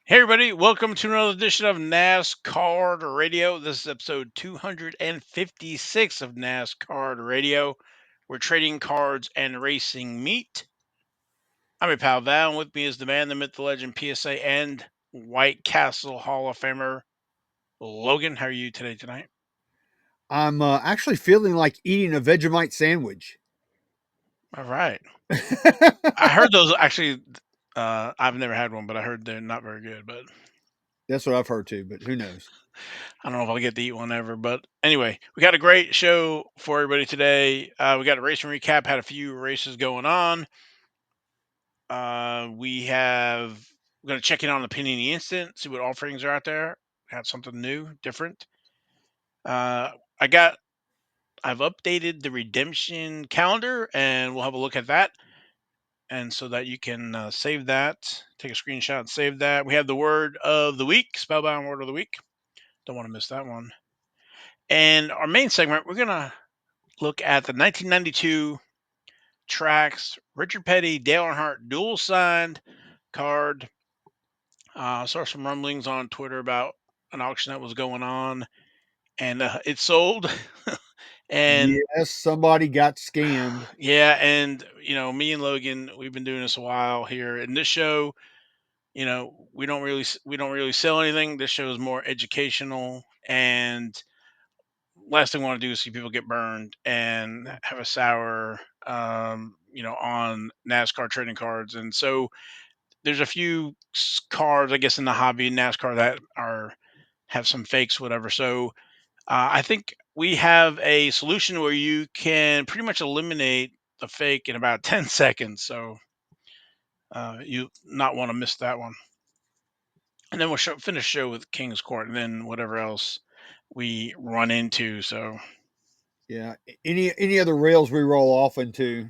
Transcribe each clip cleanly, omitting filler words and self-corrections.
Hey everybody, welcome to another edition of NasCard Radio. This is episode 256 of NasCard Radio, where trading cards and racing meet. I'm your pal Val, and with me is the man, the myth, the legend, PSA, and White Castle Hall of Famer, Logan. How are you tonight? I'm actually feeling like eating a Vegemite sandwich. All right. I heard those actually, I've never had one, but I heard they're not very good, but That's what I've heard too, but who knows? I don't know if I'll get to eat one ever, but anyway, we got a great show for everybody today. We got a racing recap, had a few races going on. We're going to check in on the Panini Instant, see what offerings are out there. Had something new, different. Uh, I got, I've updated the redemption calendar, and we'll have a look at that. And so that you can save that, take a screenshot and save that. We have the word of the week, spellbound word of the week. Don't want to miss that one. And our main segment, we're going to look at the 1992 Traks Richard Petty Dale Earnhardt dual signed card. Saw some rumblings on Twitter about an auction that was going on, and it sold. And Yes, somebody got scammed. yeah, and me and Logan, we've been doing this a while here. In this show, we don't really sell anything. This show is more educational, and last thing we want to do is see people get burned and have a sour, on NASCAR trading cards. And so there's a few cards, I guess, in the hobby NASCAR that are have some fakes, whatever. So I think we have a solution where you can pretty much eliminate the fake in about 10 seconds. So you not want to miss that one. And then we'll finish the show with King's Court and then whatever else we run into. So Yeah. Any other rails we roll off into?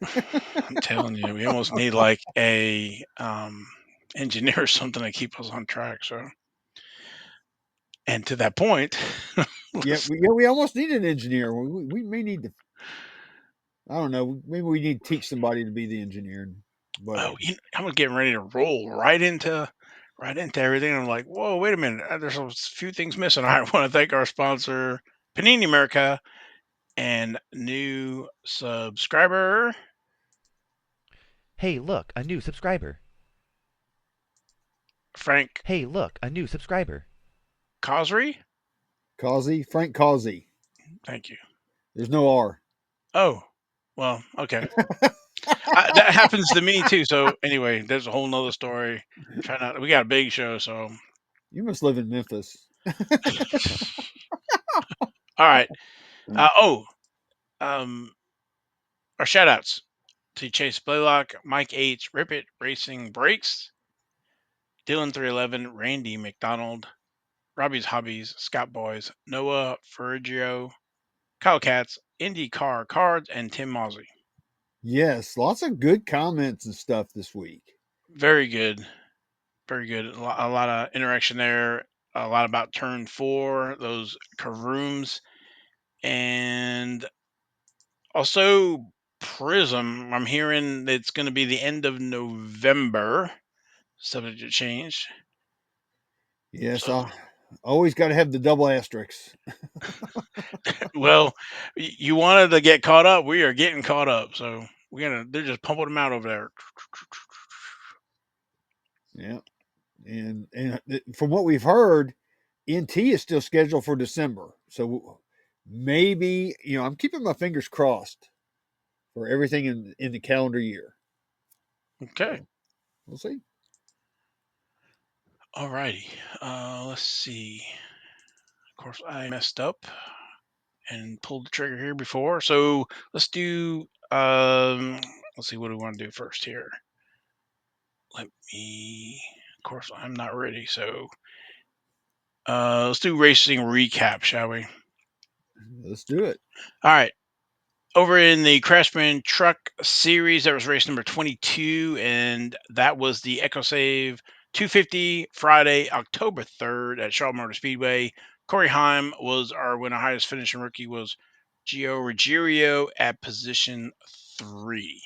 I'm telling you, we almost need like a engineer or something to keep us on track. So, and to that point, Yeah, let's, we almost need an engineer. We may need to. I don't know. Maybe we need to teach somebody to be the engineer. oh, Whatever. I'm getting ready to roll right into everything. I'm like, whoa, wait a minute. There's a few things missing. I want to thank our sponsor, Panini America, and new subscriber, Hey, look, a new subscriber. Frank Hey, look, a new subscriber. Causey. Causey, Frank Causey. Thank you. There's no R. Oh, well, okay. That happens to me too. So anyway, there's a whole nother story. Try not. We got a big show, so You must live in Memphis. all right. Um, our shout outs to Chase Blaylock, Mike H, Rip It Racing Brakes, Dylan 311, Randy McDonald, Robbie's Hobbies, Scott Boys, Noah Ferrigio, Kyle Katz, Indy Car Cards, and Tim Mosley. Yes, lots of good comments and stuff this week. Very good. Very good. A lot of interaction there. A lot about turn four, those Karooms, and also Prism. I'm hearing it's going to be the end of November, subject to change. Yes, So, I always got to have the double asterisks. well, you wanted to get caught up. We are getting caught up. So they're just pumping them out over there. Yeah. And from what we've heard, NT is still scheduled for December. So maybe, I'm keeping my fingers crossed for everything in the calendar year. Okay. So we'll see. All righty. Let's see. Of course, I messed up and pulled the trigger here before. So let's do. Let's see. What do we want to do first here? Let me. Of course, I'm not ready. So let's do racing recap, shall we? Let's do it. All right. Over in the Craftsman Truck Series, that was race number 22, and that was the EcoSave 250 Friday, October 3rd at Charlotte Motor Speedway. Corey Heim was our winner. Highest finishing rookie was Gio Ruggiero at position 3.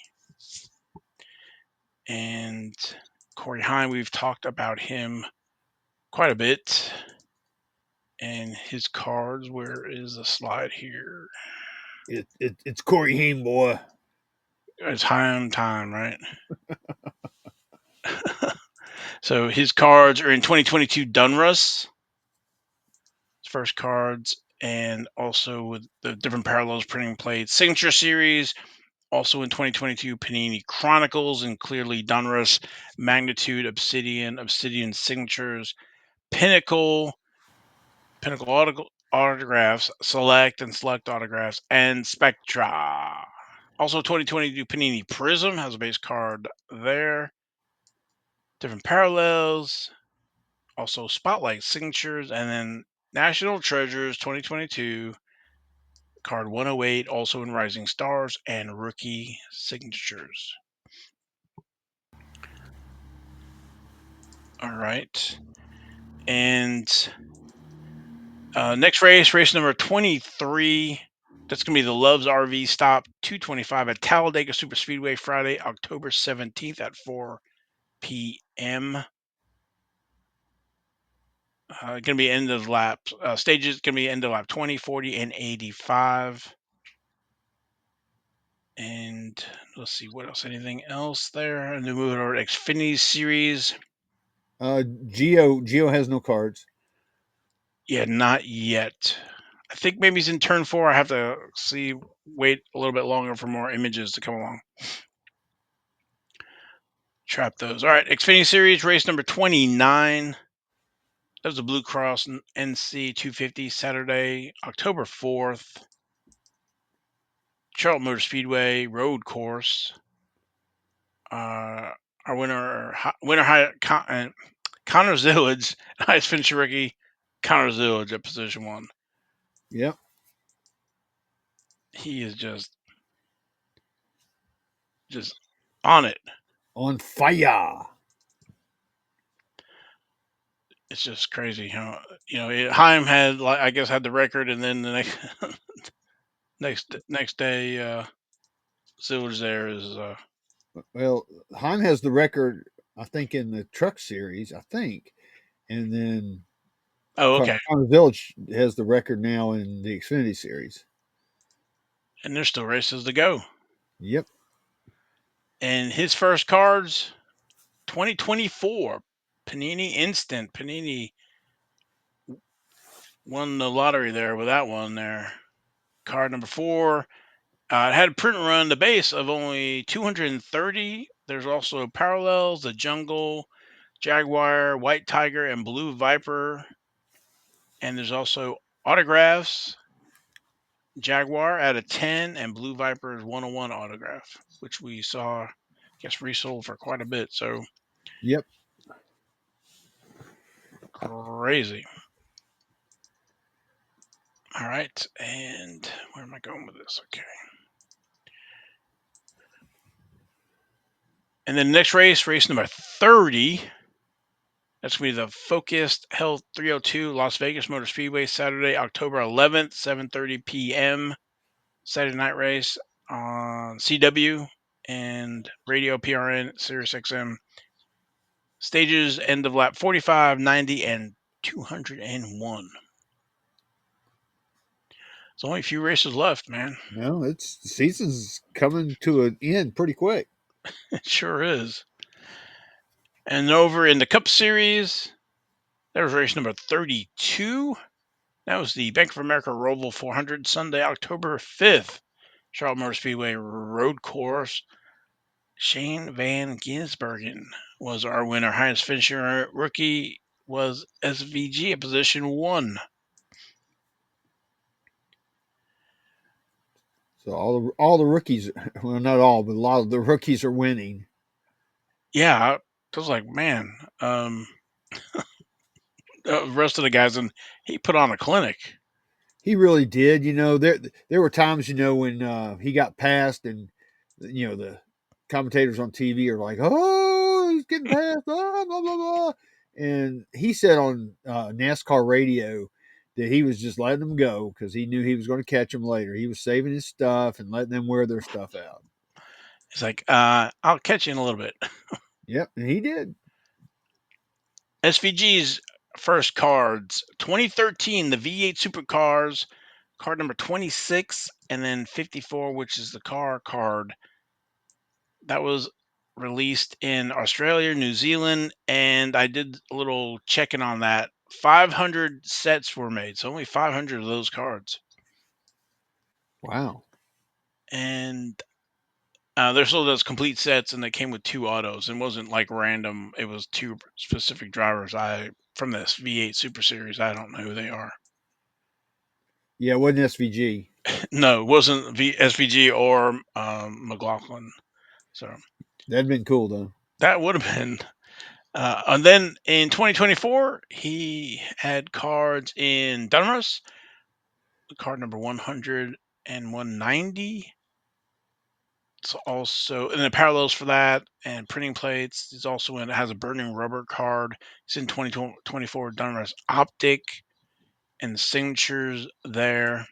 And Corey Hine, we've talked about him quite a bit. And his cards, where is the slide here? It's Corey Haim, boy. It's Hine time, right? So his cards are in 2022 Dunruss. His first cards, and also with the different parallels printing plates. Signature Series, also in 2022 Panini Chronicles, and clearly Donruss, Magnitude, Obsidian Signatures, Pinnacle autographs, Select and Select autographs, and Spectra. Also 2022 Panini Prism has a base card there. Different parallels. Also Spotlight Signatures, and then National Treasures 2022 card 108, also in Rising Stars, and Rookie Signatures. All right. And next race number 23. That's going to be the Love's RV Stop 225 at Talladega Super Speedway, Friday, October 17th at 4 p.m. Going to be end of lap. Stages going to be end of lap 20, 40, and 85. And let's see what else. Anything else there? And then moving over to Xfinity Series. Geo has no cards. Yeah, not yet. I think maybe he's in turn 4. I have to wait a little bit longer for more images to come along. Trap those. All right, Xfinity Series race number 29. That was the Blue Cross NC 250 Saturday, October 4th. Charlotte Motor Speedway road course. Our winner Connor Zilisch, highest finisher rookie, Connor Zilisch at position 1. Yep. He is just on it. On fire. It's just crazy how Heim had had the record, and then the next day Zilisch there is Well, Heim has the record, I think, in the Truck Series, I think, and then okay. Connor Zilisch has the record now in the Xfinity Series. And there's still races to go. Yep. And his first cards, 2024 Panini Instant. Panini won the lottery there with that one there. Card number 4. It had a print run, the base of only 230. There's also parallels, the Jungle, Jaguar, White Tiger, and Blue Viper. And there's also autographs, Jaguar at a 10, and Blue Viper's 101 autograph, which we saw, I guess, resold for quite a bit. So, yep, crazy. All right, and where am I going with this? Okay. And then next race number 30. That's going to be the Focused Health 302 Las Vegas Motor Speedway, Saturday, October 11th, 7:30 p.m. Saturday night race on CW and Radio PRN, Sirius XM. Stages end of lap 45, 90, and 201. There's only a few races left, man. No, the season's coming to an end pretty quick. It sure is. And over in the Cup Series, that was race number 32. That was the Bank of America Roval 400, Sunday, October 5th. Charlotte Motor Speedway road course. Shane Van Gisbergen was our winner. Highest finisher rookie was SVG at position 1. So all the rookies, well, not all, but a lot of the rookies are winning. Yeah, I was like, man, the rest of the guys, and he put on a clinic. He really did. There were times, when he got passed, and the commentators on TV are like, "Oh, he's getting passed," blah blah blah, and he said on NASCAR radio that he was just letting them go because he knew he was going to catch them later. He was saving his stuff and letting them wear their stuff out. He's like, I'll catch you in a little bit. Yep, and he did. SVG's first cards 2013, the V8 Supercars, card number 26, and then 54, which is the car card. That was released in Australia, New Zealand, and I did a little checking on that. 500 sets were made, so only 500 of those cards. Wow. And they're sold as complete sets, and they came with 2 autos. It wasn't like random. It was 2 specific drivers. From this V8 Super Series. I don't know who they are. Yeah, it wasn't SVG. No, it wasn't SVG or McLaughlin. So That'd been cool though. that would have been. And then in 2024, he had cards in Donruss, card number 100 and 190. It's also and the parallels for that and printing plates. It's also in. It has a burning rubber card. It's in 2024 Donruss Optic and the signatures there.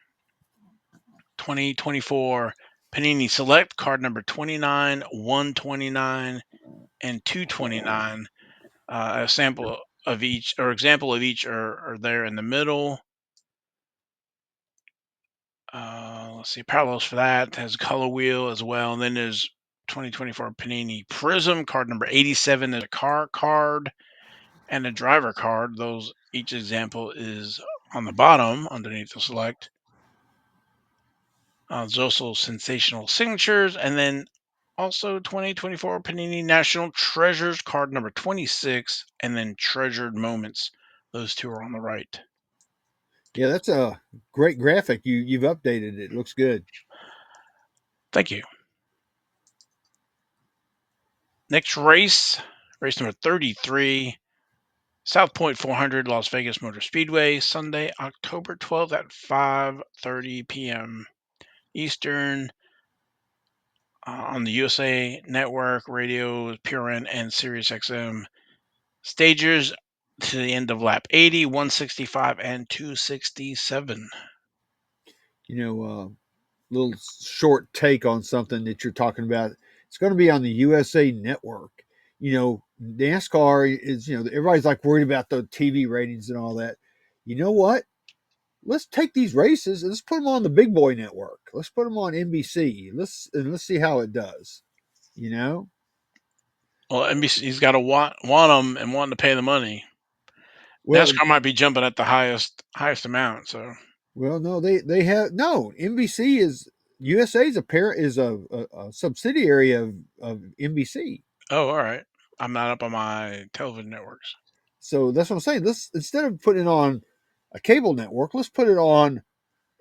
2024 Panini Select card number 29, 129, and 229. A sample of each or example of each are there in the middle. Let's see, parallels for that. It has a color wheel as well. And then there's 2024 Panini Prism card number 87 is a car card and a driver card. Those each example is on the bottom underneath the select. There's also sensational signatures, and then also 2024 Panini National Treasures card number 26, and then Treasured Moments. Those 2 are on the right. Yeah, that's a great graphic. You've updated it. Looks good. Thank you. Next race number 33, South Point 400, Las Vegas Motor Speedway, Sunday, October 12th at 5:30 p.m. Eastern on the USA Network, Radio, PRN, and Sirius XM. Stagers to the end of lap 80, 165, and 267. You know, little short take on something that you're talking about. It's going to be on the USA Network. You know, NASCAR is, everybody's like worried about the TV ratings and all that. You know what? Let's take these races and let's put them on the big boy network. Let's put them on NBC. Let's see how it does. You know? Well, NBC's got to want them and want to pay the money. Well, NASCAR might be jumping at the highest amount. So, no, they have no. NBC is USA's a parent is a subsidiary of NBC. oh, all right. I'm not up on my television networks. So that's what I'm saying. Let's instead of putting it on a cable network, let's put it on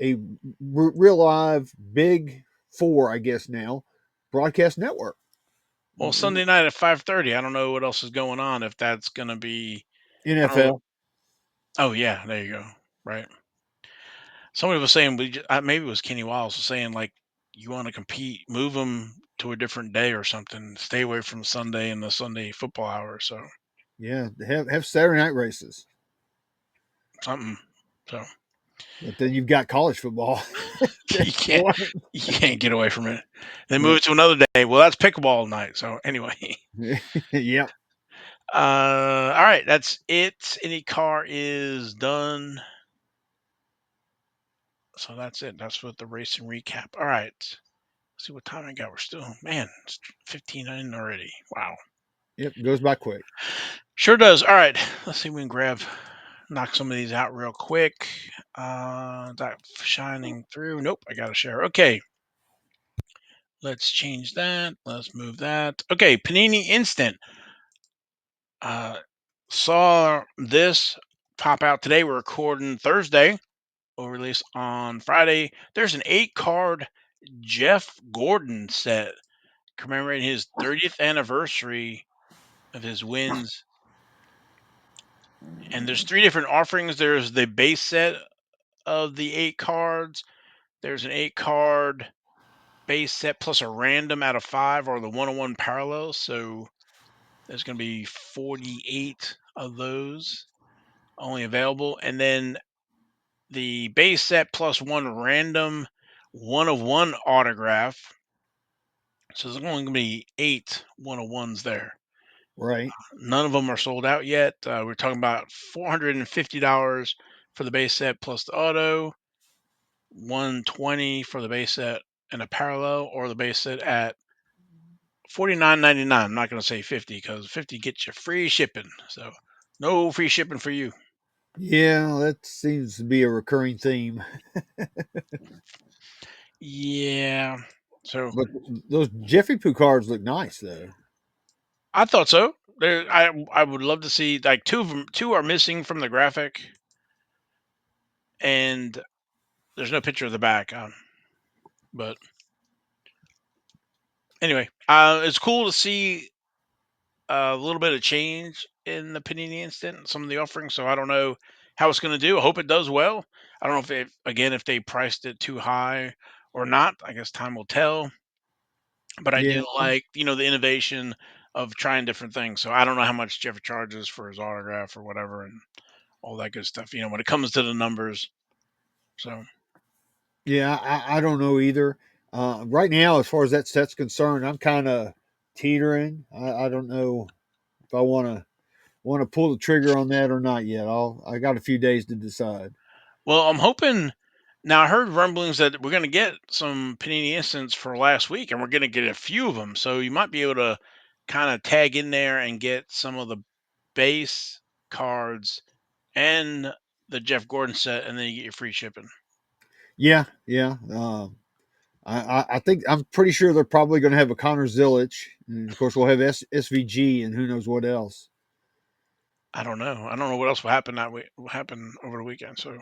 a real live big four, I guess now, broadcast network. Well, Sunday night at 5:30. I don't know what else is going on. If that's going to be, I don't know. NFL. Oh yeah, there you go. Right. Somebody was saying maybe it was Kenny Wiles was saying like you want to compete, move them to a different day or something. Stay away from Sunday and the Sunday football hour. So Yeah, have Saturday night races. something. So But then you've got college football. you can't get away from it. Then move it to another day. Well, that's pickleball night. So anyway. Yep. All right, that's it. Any car is done. So that's it. That's what the racing recap. All right. Let's see what time I got. We're still, man, it's 15 in already. Wow. Yep. Goes by quick. Sure does. All right. Let's see if we can knock some of these out real quick. That shining through. Nope, I got to share. Okay. Let's change that. Let's move that. Okay, Panini Instant. Saw this pop out today. We're recording Thursday. Will release on Friday. There's an 8-card Jeff Gordon set commemorating his 30th anniversary of his wins. And there's 3 different offerings. There's the base set of the 8 cards. There's an 8-card base set plus a random out of 5 or the 101 parallel. So there's going to be 48 of those only available. And then the base set plus 1 random 1 of 1 autograph. So there's only going to be 8 101s there. Right. None of them are sold out yet. We're talking about $450 for the base set plus the auto, 120 for the base set and a parallel, or the base set at 49.99. I'm not going to say 50 because 50 gets you free shipping. So no free shipping for you. Yeah, that seems to be a recurring theme. Yeah. So But those Jiffy Poo cards look nice, though. I thought so. I would love to see like two of them. Two are missing from the graphic, and there's no picture of the back. But anyway, it's cool to see a little bit of change in the Panini Instant, some of the offerings. So I don't know how it's going to do. I hope it does well. I don't know if they priced it too high or not. I guess time will tell. But I Yeah, do like the innovation of trying different things. So I don't know how much Jeff charges for his autograph or whatever, and all that good stuff. When it comes to the numbers. So yeah, I don't know either. Right now, as far as that set's concerned, I'm kind of teetering. I don't know if I want to pull the trigger on that or not yet. I got a few days to decide. well, I'm hoping. Now I heard rumblings that we're going to get some Panini Instants for last week, and we're going to get a few of them. So you might be able to kind of tag in there and get some of the base cards and the Jeff Gordon set, and then you get your free shipping. Yeah, yeah. I think I'm pretty sure they're probably going to have a Connor Zilisch, and of course we'll have SVG and who knows what else. I don't know. I don't know what else will happen that week. Will happen over the weekend. So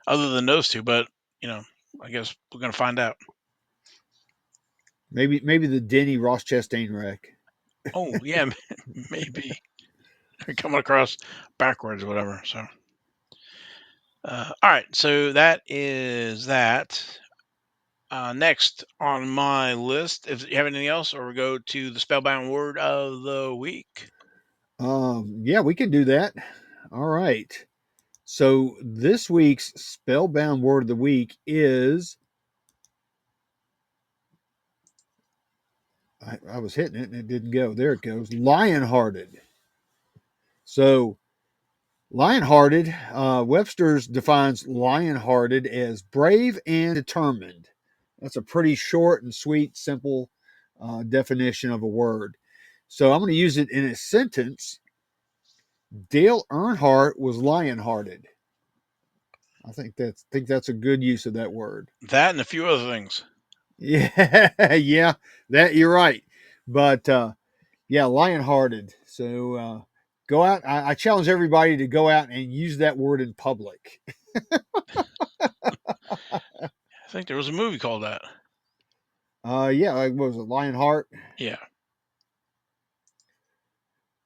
other than those two, but you know, I guess we're going to find out. Maybe the Denny Ross Chastain wreck. Oh yeah, maybe they're coming across backwards, or whatever. So. All right, so that is that. Next on my list, if you have anything else, or we go to the spellbound word of the week. Yeah, we can do that. All right. So this week's spellbound word of the week is I was hitting it and it didn't go. There it goes. Lion-hearted. So lion-hearted, Webster's defines lion-hearted as brave and determined. That's a pretty short and sweet, simple definition of a word. So I'm going to use it in a sentence. Dale Earnhardt was lion-hearted. I think that's a good use of that word. That and a few other things. Yeah, yeah, that you're right. But yeah, lion-hearted. So go out. I challenge everybody to go out and use that word in public. I think there was a movie called that. Yeah, like, what was it, Lionheart? Yeah.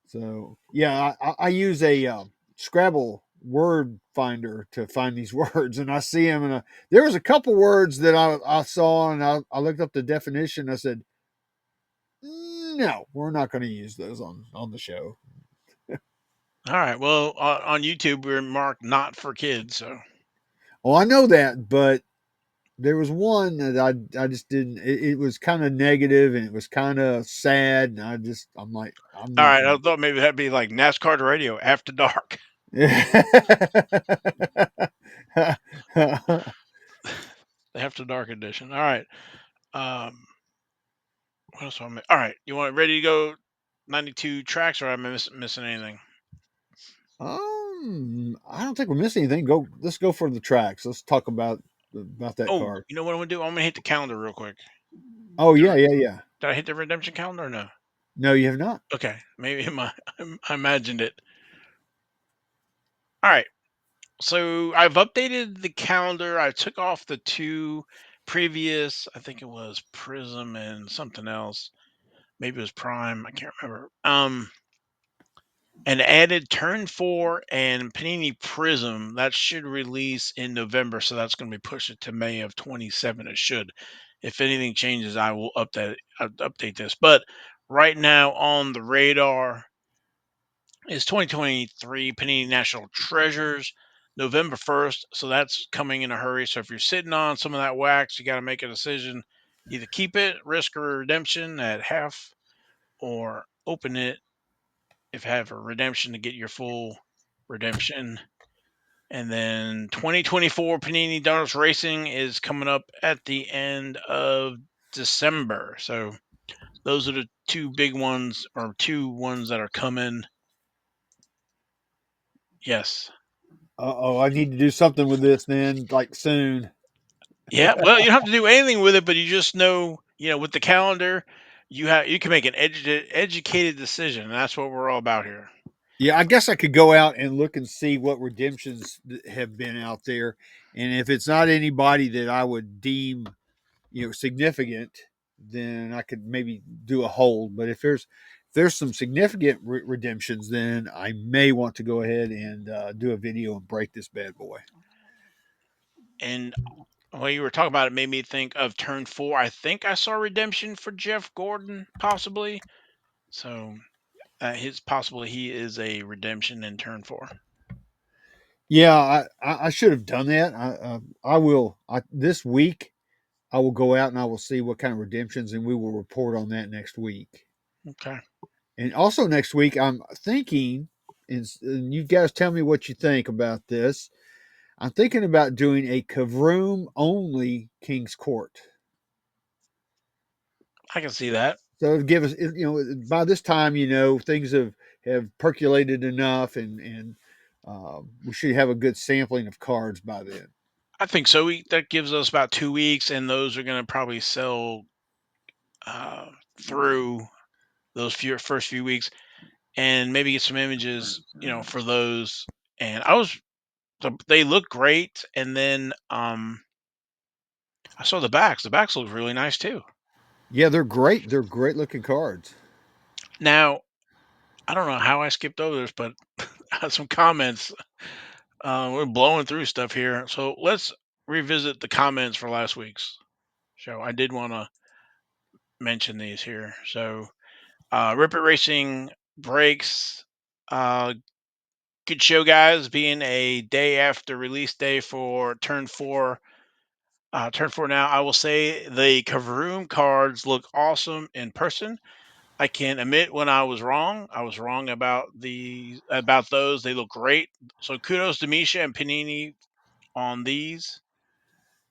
So yeah, I use a Scrabble word finder to find these words, and I see them. And there was a couple words that I saw, and I looked up the definition. I said, no, we're not going to use those on the show. All right. Well, on YouTube we're marked not for kids. So. Oh, I know that, but there was one that I just didn't. It was kind of negative and it was kind of sad, and I'm like I'm All not right. I going thought maybe that'd be like NasCardRadio after dark. to. The after dark edition. All right. Um, what else? All right. You want ready to go? 92 tracks, or am I missing anything? I don't think we're missing anything. Let's go for the tracks. Let's talk about that Oh, card. you know what I'm gonna do? I'm gonna hit the calendar real quick. Oh yeah, yeah, yeah. Did I hit the redemption calendar or no? No, you have not. Okay, maybe I imagined it. All right, so I've updated the calendar. I took off the two previous. I think it was Prism and something else. Maybe it was Prime. I can't remember. And added Turn 4 and Panini Prism. That should release in November, so that's going to be pushed to May of 27. It should. If anything changes, I will update this. But right now on the radar is 2023 Panini National Treasures, November 1st. So that's coming in a hurry. So if you're sitting on some of that wax, you got to make a decision. Either keep it, risk a redemption at half, or open it if have a redemption to get your full redemption. And then 2024 Panini Donuts Racing is coming up at the end of December. So those are the two big ones, or two ones that are coming. Yes. Oh, I need to do something with this then, like soon. Yeah. Well, you don't have to do anything with it, but you just know, with the calendar, you can make an educated decision, and that's what we're all about here. Yeah, I guess I could go out and look and see what redemptions have been out there, and if it's not anybody that I would deem, significant, then I could maybe do a hold. But if there's some significant redemptions, then I may want to go ahead and do a video and break this bad boy. And when you were talking about it, made me think of Turn 4. I think I saw redemption for Jeff Gordon, possibly. So his possibly he is a redemption in Turn 4. Yeah, I should have done that. I will. This week I will go out and I will see what kind of redemptions, and we will report on that next week. Okay. And also next week, I'm thinking, and you guys tell me what you think about this. I'm thinking about doing a Kavroom only King's Court. I can see that. So it'll give us, by this time, things have percolated enough, and we should have a good sampling of cards by then. I think so. That gives us about 2 weeks, and those are going to probably sell uh, through those first few weeks, and maybe get some images, for those. And they look great. And then I saw the backs. The backs look really nice too. Yeah, they're great. They're great looking cards. Now, I don't know how I skipped over this, but I had some comments. We're blowing through stuff here, so let's revisit the comments for last week's show. I did want to mention these here. So, Rip It Racing breaks. Uh, Good show, guys. Being a day after release day for Turn 4. Turn 4 now. I will say the Kavroom cards look awesome in person. I can admit when I was wrong. I was wrong about those. They look great. So kudos to Misha and Panini on these.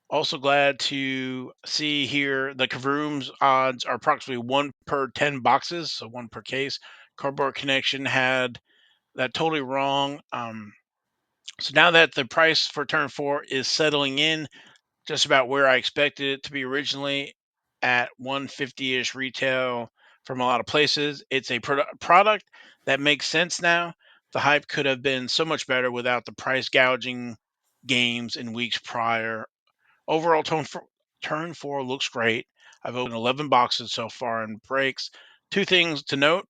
Also glad to see here the Kavroom's odds are approximately 1 per 10 boxes, so 1 per case. Cardboard Connection had that totally wrong. So now that the price for Turn 4 is settling in just about where I expected it to be originally at 150-ish retail from a lot of places, it's a product that makes sense now. The hype could have been so much better without the price gouging games in weeks prior. Overall, Turn 4 looks great. I've opened 11 boxes so far and breaks. Two things to note.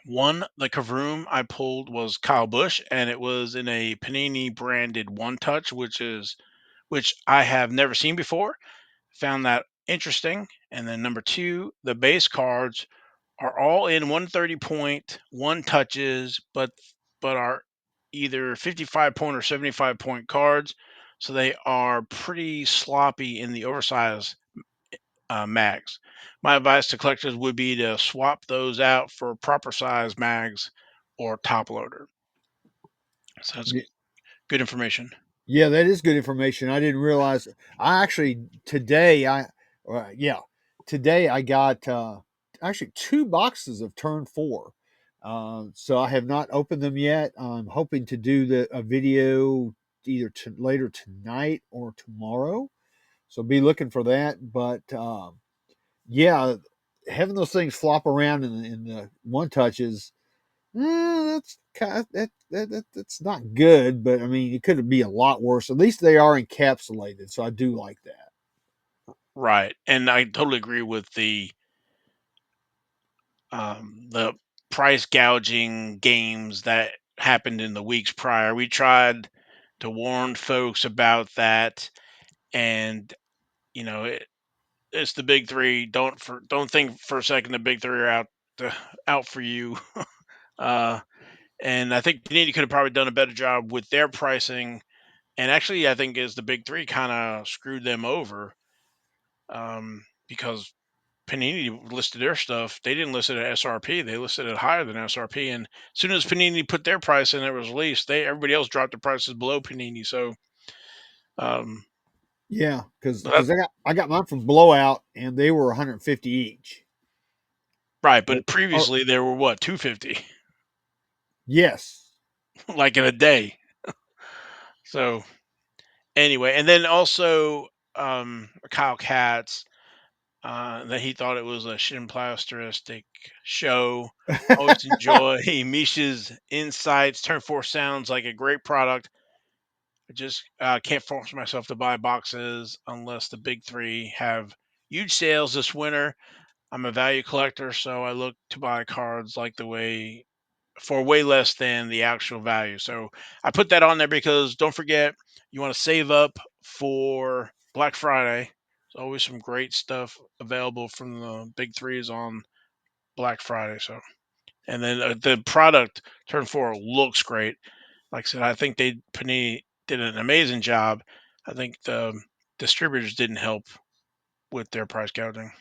One, the Kavroom I pulled was Kyle Busch, and it was in a Panini branded One Touch, which I have never seen before. Found that interesting. And then number two, the base cards are all in 130 point, one touches, but are either 55 point or 75 point cards. So they are pretty sloppy in the oversized mags. My advice to collectors would be to swap those out for proper size mags or top loader. So that's good information. Yeah, that is good information. I didn't realize. I actually today yeah, today I got actually 2 boxes of Turn 4. So I have not opened them yet. I'm hoping to do a video either later tonight or tomorrow. So be looking for that. But yeah, having those things flop around in the one touches, that's kind of, that's not good, but I mean, it could be a lot worse. At least they are encapsulated, so I do like that. Right. And I totally agree with the price gouging games that happened in the weeks prior. We tried to warn folks about that, and it's the big three. Don't think for a second the big three are out for you. uh, and I think Panini could have probably done a better job with their pricing. And actually, I think is the big three kind of screwed them over, because Panini listed their stuff, they didn't list it at SRP. They listed it higher than SRP. And as soon as Panini put their price in, it was released. Everybody else dropped the prices below Panini. So, um, Yeah, but that, because I got mine from Blowout and they were 150 each. right. But, But previously they were what, 250, yes. like in a day. So anyway, and then also Kyle Katz, that he thought it was a shimplasteristic show. Always enjoy Misha's insights. Turn 4 sounds like a great product. I just can't force myself to buy boxes unless the big three have huge sales this winter. I'm a value collector, so I look to buy cards like the way for way less than the actual value. So I put that on there because don't forget, you want to save up for Black Friday. There's always some great stuff available from the big threes on Black Friday. So, and then the product Turn 4 looks great. Like I said, I think Panini did an amazing job. I think the distributors didn't help with their price gouging.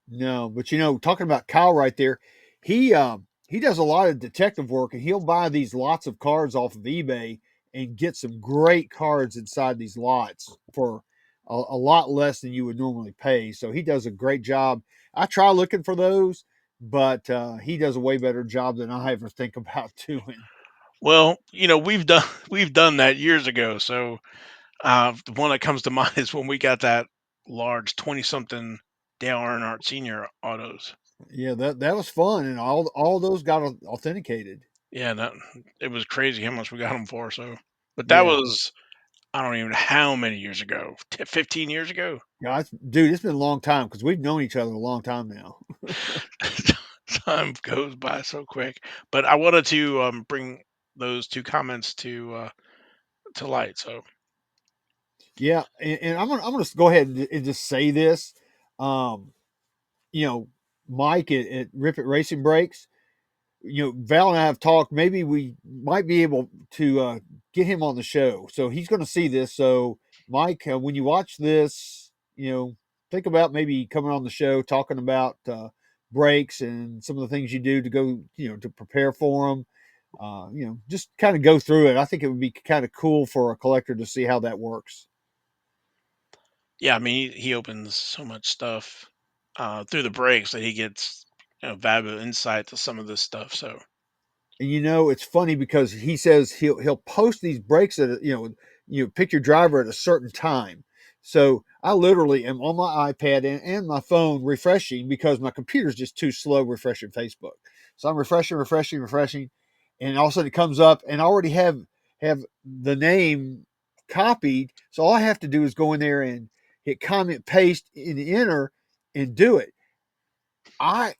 No, but talking about Kyle right there, he does a lot of detective work and he'll buy these lots of cards off of eBay and get some great cards inside these lots for a lot less than you would normally pay. So he does a great job. I try looking for those, but he does a way better job than I ever think about doing. Well, we've done that years ago. So the one that comes to mind is when we got that large 20 something Dale Earnhardt Senior autos. Yeah, that was fun, and all those got authenticated. Yeah, it was crazy how much we got them for. So, but that Yeah, was, I don't even know how many years ago, 15 years ago. yeah, dude, it's been a long time because we've known each other a long time now. Time goes by so quick. But I wanted to bring those two comments to light. So Yeah, and I'm gonna go ahead and just say this. Um, you know, Mike at Rip It Racing Breaks. Val and I have talked. Maybe we might be able to get him on the show. So he's going to see this. So Mike, when you watch this, think about maybe coming on the show, talking about breaks and some of the things you do to go, to prepare for them. Just kind of go through it. I think it would be kind of cool for a collector to see how that works. yeah, I mean he opens so much stuff through the breaks that he gets valuable insight to some of this stuff. So And it's funny because he says he'll post these breaks at pick your driver at a certain time. So I literally am on my iPad and my phone refreshing because my computer's just too slow refreshing Facebook. So I'm refreshing, and all of a sudden it comes up and I already have the name copied. So all I have to do is go in there and hit comment paste and enter and do it. I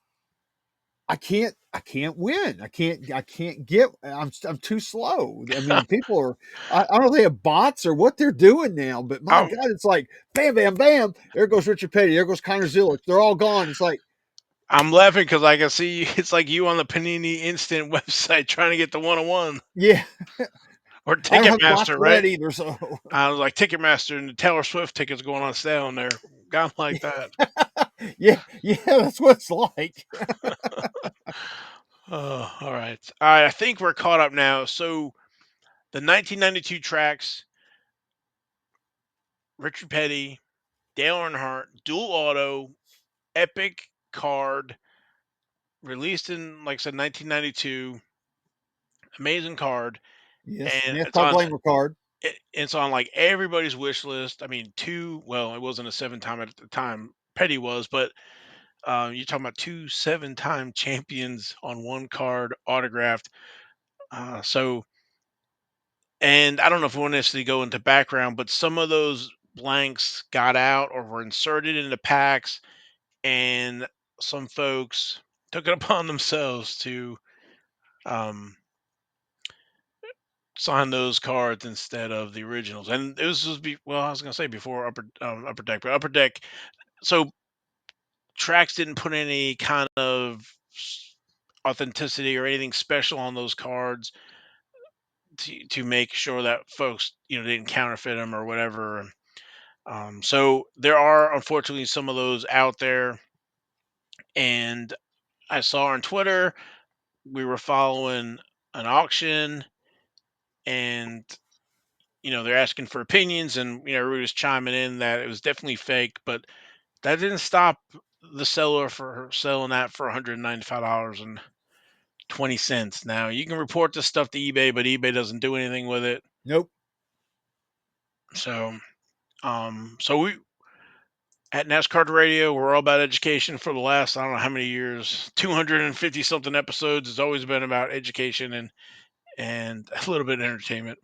I can't win. I can't get I'm too slow. I mean, people are I don't know if they have bots or what they're doing now, but my I'm God, it's like bam, bam, bam. There goes Richard Petty. There goes Connor Zilisch. They're all gone. It's like, I'm laughing because I can see it's like you on the Panini Instant website trying to get the 101 yeah, or I don't have the bots Ticketmaster, for that right? either. So I was like Ticketmaster and the Taylor Swift tickets going on sale in there. Got 'em like that. yeah, that's what it's like. Oh, all right. All right. I think we're caught up now. So the 1992 tracks, Richard Petty, Dale Earnhardt, dual auto, epic card, released in, like I said, 1992. Amazing card. Yes, And NASCAR glamour card. it's on like everybody's wish list. I mean, well, it wasn't a 7 time at the time. Petty was, but you're talking about two 7 time champions on one card autographed. So, and I don't know if we want to necessarily go into background, but some of those blanks got out or were inserted into packs, and some folks took it upon themselves to um, sign those cards instead of the originals. And well, I was gonna say before upper deck, but upper deck. So Tracks didn't put any kind of authenticity or anything special on those cards to make sure that folks didn't counterfeit them or whatever. So there are unfortunately some of those out there. and I saw on Twitter we were following an auction, and they're asking for opinions, and everybody was chiming in that it was definitely fake, but that didn't stop the seller for selling that for $195.20. Now you can report this stuff to eBay, but eBay doesn't do anything with it. Nope. So, so we at NasCard Radio, we're all about education for the last I don't know how many years, 250 something episodes. It's always been about education and a little bit of entertainment.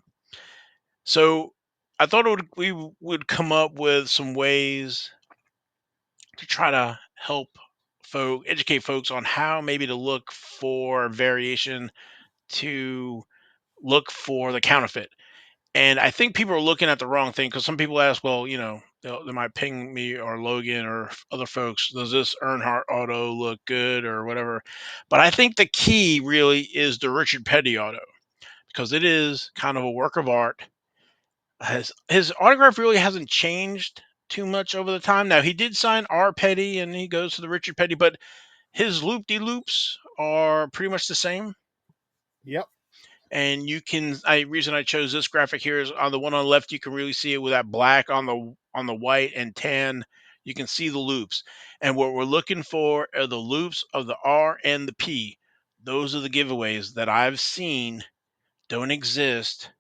So I thought we would come up with some ways to try to help educate folks on how maybe to look for variation, to look for the counterfeit. And I think people are looking at the wrong thing because some people ask, well, they might ping me or Logan or other folks, does this Earnhardt auto look good or whatever? But I think the key really is the Richard Petty auto because it is kind of a work of art. His autograph really hasn't changed too much over the time. Now he did sign R Petty and he goes to the Richard Petty, but his loop de loops are pretty much the same. Yep. And you can reason I chose this graphic here is on the one on the left, you can really see it with that black on the white and tan. You can see the loops. And what we're looking for are the loops of the R and the P. Those are the giveaways that I've seen don't exist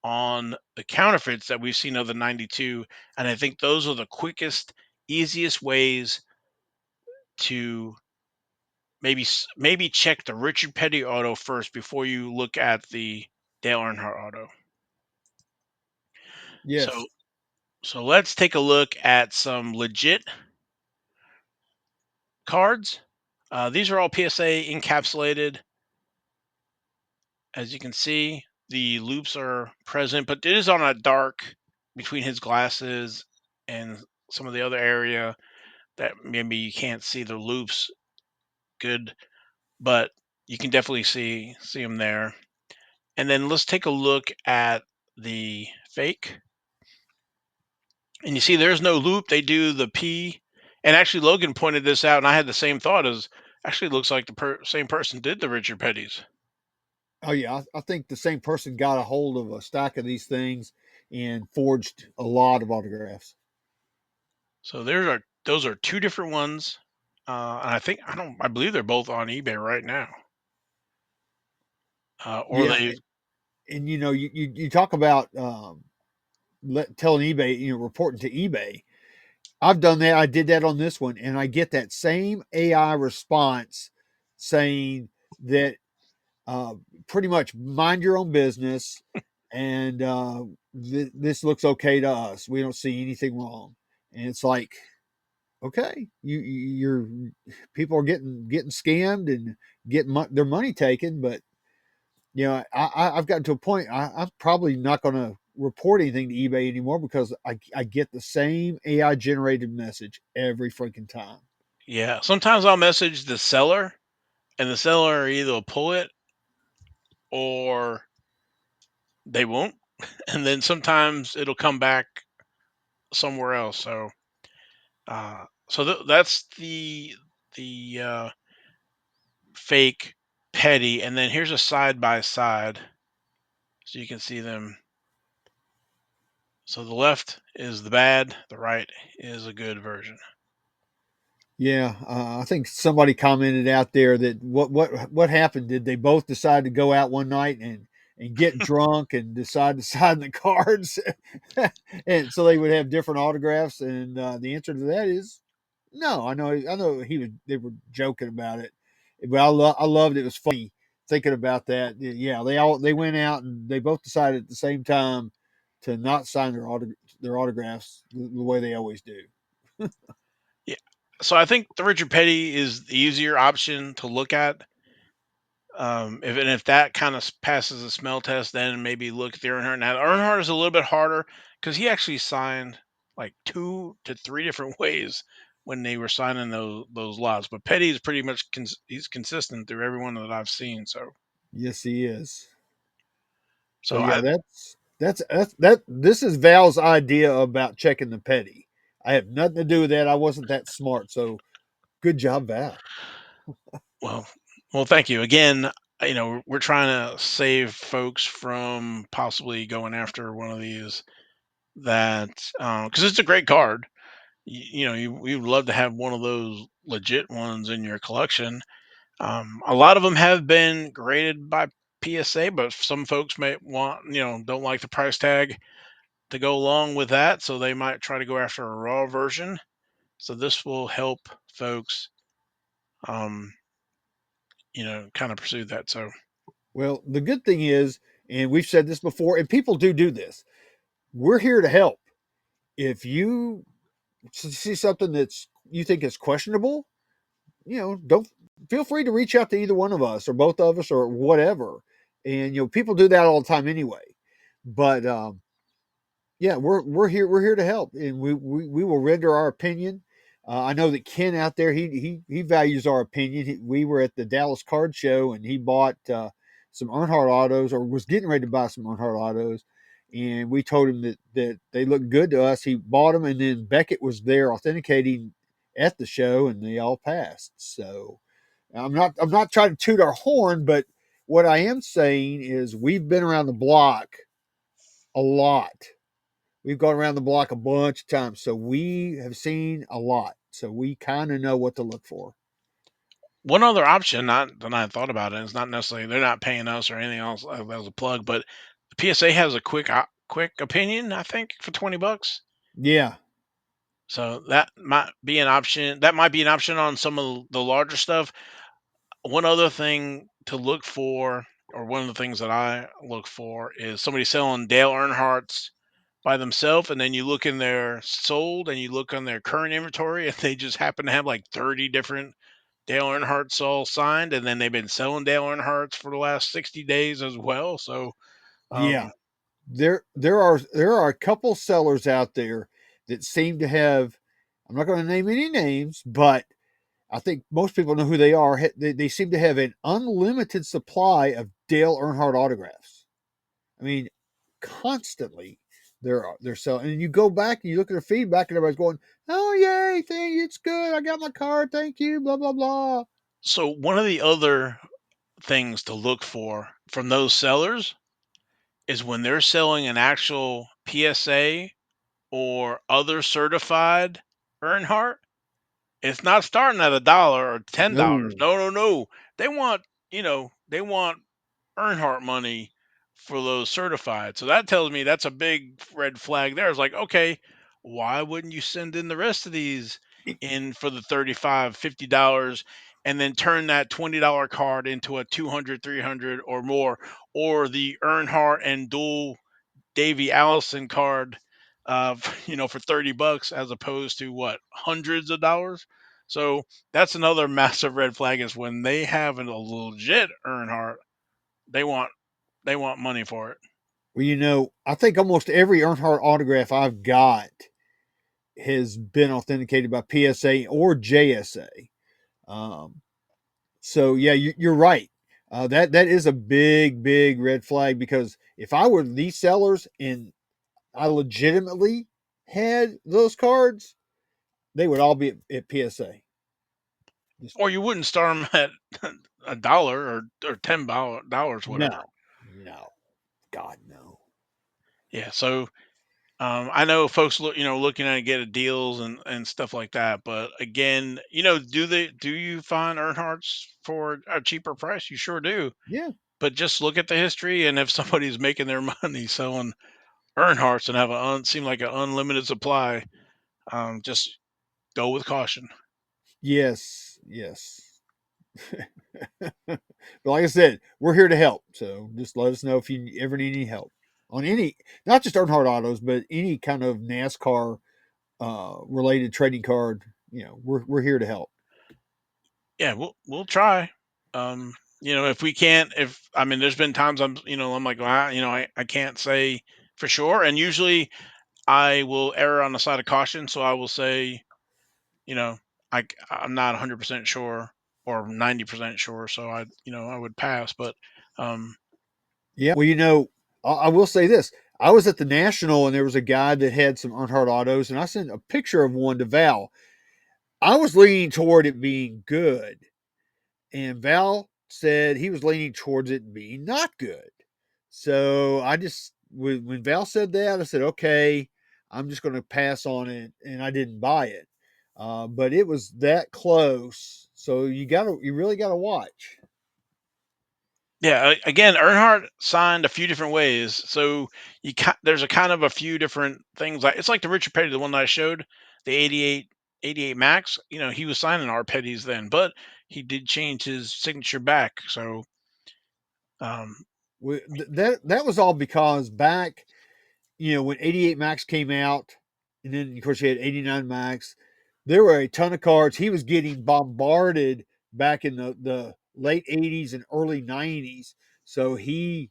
on the counterfeits that we've seen of the 92. And I think those are the quickest, easiest ways to maybe check the Richard Petty auto first before you look at the Dale Earnhardt auto. Yes. So so let's take a look at some legit cards. These are all PSA encapsulated. As you can see, the loops are present, but it is on a dark between his glasses and some of the other area that maybe you can't see the loops good, but you can definitely see them there. And then let's take a look at the fake. And you see there's no loop. They do the P. And actually Logan pointed this out and I had the same thought as actually looks like the same person did the Richard Petty's. Oh yeah, I think the same person got a hold of a stack of these things and forged a lot of autographs. So those are two different ones. And I believe they're both on eBay right now. Or Yeah, they and you talk about telling eBay, reporting to eBay. I've done that. I did that on this one, and I get that same AI response saying that pretty much mind your own business, and this looks okay to us. We don't see anything wrong. And it's like, okay, you're people are getting scammed and getting their money taken, but I've gotten to a point. I'm probably not going to report anything to eBay anymore because I get the same AI generated message every freaking time. yeah. Sometimes I'll message the seller and the seller either will pull it or they won't. And then sometimes it'll come back somewhere else. So that's the fake Petty, and then here's a side by side, so you can see them. So the left is the bad, the right is a good version. Yeah, I think somebody commented out there that what happened? Did they both decide to go out one night and get drunk and decide to sign the cards, and so they would have different autographs? And the answer to that is no. I know they were joking about it, but I loved it. It was funny thinking about that. Yeah, they went out and they both decided at the same time to not sign their autographs the way they always do. Yeah. So I think the Richard Petty is the easier option to look at. If that kind of passes the smell test, then maybe look at the Earnhardt. Now, the Earnhardt is a little bit harder because he actually signed like 2 to 3 different ways when they were signing those lots. But Petty is pretty much he's consistent through every one that I've seen. Yes, he is. So So yeah, I that this is Val's idea about checking the petty. I have nothing to do with that. I wasn't that smart. So Good job, Val. Well, thank you again. We're trying to save folks from possibly going after one of these that because it's a great card. You would love to have one of those legit ones in your collection. A lot of them have been graded by PSA, but some folks may want, don't like the price tag to go along with that, so they might try to go after a raw version. So this will help folks, um, kind of pursue that. So Well, the good thing is, and we've said this before, and people do this. We're here to help. If you see something that's you think is questionable, don't feel free to reach out to either one of us or both of us or whatever. And people do that all the time anyway. But yeah, we're here to help, and we will render our opinion. I know that Ken out there he values our opinion. We were at the Dallas Card Show, and he bought some Earnhardt autos, or was getting ready to buy some Earnhardt autos, and we told him that they looked good to us. He bought them, and then Beckett was there authenticating at the show, and they all passed. So I'm not trying to toot our horn, but what I am saying is we've been around the block a lot. We've gone around the block a bunch of times, so we have seen a lot. So we kind of know what to look for. one other option, not that I thought about it, it's not necessarily they're not paying us or anything else as a plug, but the PSA has a quick opinion, I think, for $20. Yeah, So that might be an option. That might be an option on some of the larger stuff. One other thing to look for, or one of the things that I look for, is somebody selling Dale Earnhardt's by themselves, and then you look in their sold and you look on their current inventory, and they just happen to have like 30 different Dale Earnhardt's all signed, and then they've been selling Dale Earnhardt's for the last 60 days as well. So, yeah. um, There are a couple sellers out there that seem to have. I'm not going to name any names, but I think most people know who they are. They seem to have an unlimited supply of Dale Earnhardt autographs. I mean, constantly they're selling. And you go back and you look at their feedback, and everybody's going, "Oh yay, thank you, it's good. I got my card, thank you." Blah blah blah. so one of the other things to look for from those sellers is when they're selling an actual PSA or other certified Earnhardt, it's not starting at $1 or $10. No, No, no, no. They want Earnhardt money for those certified. So that tells me that's a big red flag there. It's like, okay, why wouldn't you send in the rest of these in for the 35, $50 and then turn that $20 card into a 200, 300 or more, or the Earnhardt and dual Davy Allison card, for $30 as opposed to what, hundreds of dollars. So that's another massive red flag is when they have a legit Earnhardt, they want money for it. well, I think almost every Earnhardt autograph I've got has been authenticated by PSA or JSA. Um, so yeah, you're right. That is a big red flag, because if I were these sellers and I legitimately had those cards, they would all be at PSA. Just Or you wouldn't start them at $1 or $10, whatever. no, no, God no. Yeah. So I know folks looking at get deals and stuff like that. But again, do you find Earnhardt's for a cheaper price? You sure do. Yeah, But just look at the history, and if somebody's making their money selling Earnhardt's and have seem like an unlimited supply, just go with caution. yes. But like I said, we're here to help. So just let us know if you ever need any help on any, not just Earnhardt autos, but any kind of NASCAR related trading card. We're here to help. Yeah, we'll try. If we can't, if I mean, there's been times I'm like, well, I can't say for sure, and usually I will err on the side of caution, so I will say, you know, I'm not 100% sure or 90% sure, so I would pass, but um, Yeah. Well, I will say this. I was at the National, and there was a guy that had some Earnhardt autos, and I sent a picture of one to Val. I was leaning toward it being good, and Val said he was leaning towards it being not good. So I just, when Val said that, I said, okay, I'm just going to pass on it, and I didn't buy it. But it was that close, so you really gotta watch. Yeah, again, Earnhardt signed a few different ways, so there's a kind of a few different things. Like it's like the Richard Petty, the one that I showed, the 88 Max. You know, he was signing our Petties then, but he did change his signature back. So, um, That was all because back, when 88 Max came out, and then of course you had 89 Max, there were a ton of cards. He was getting bombarded back in the late 80s and early 90s. So he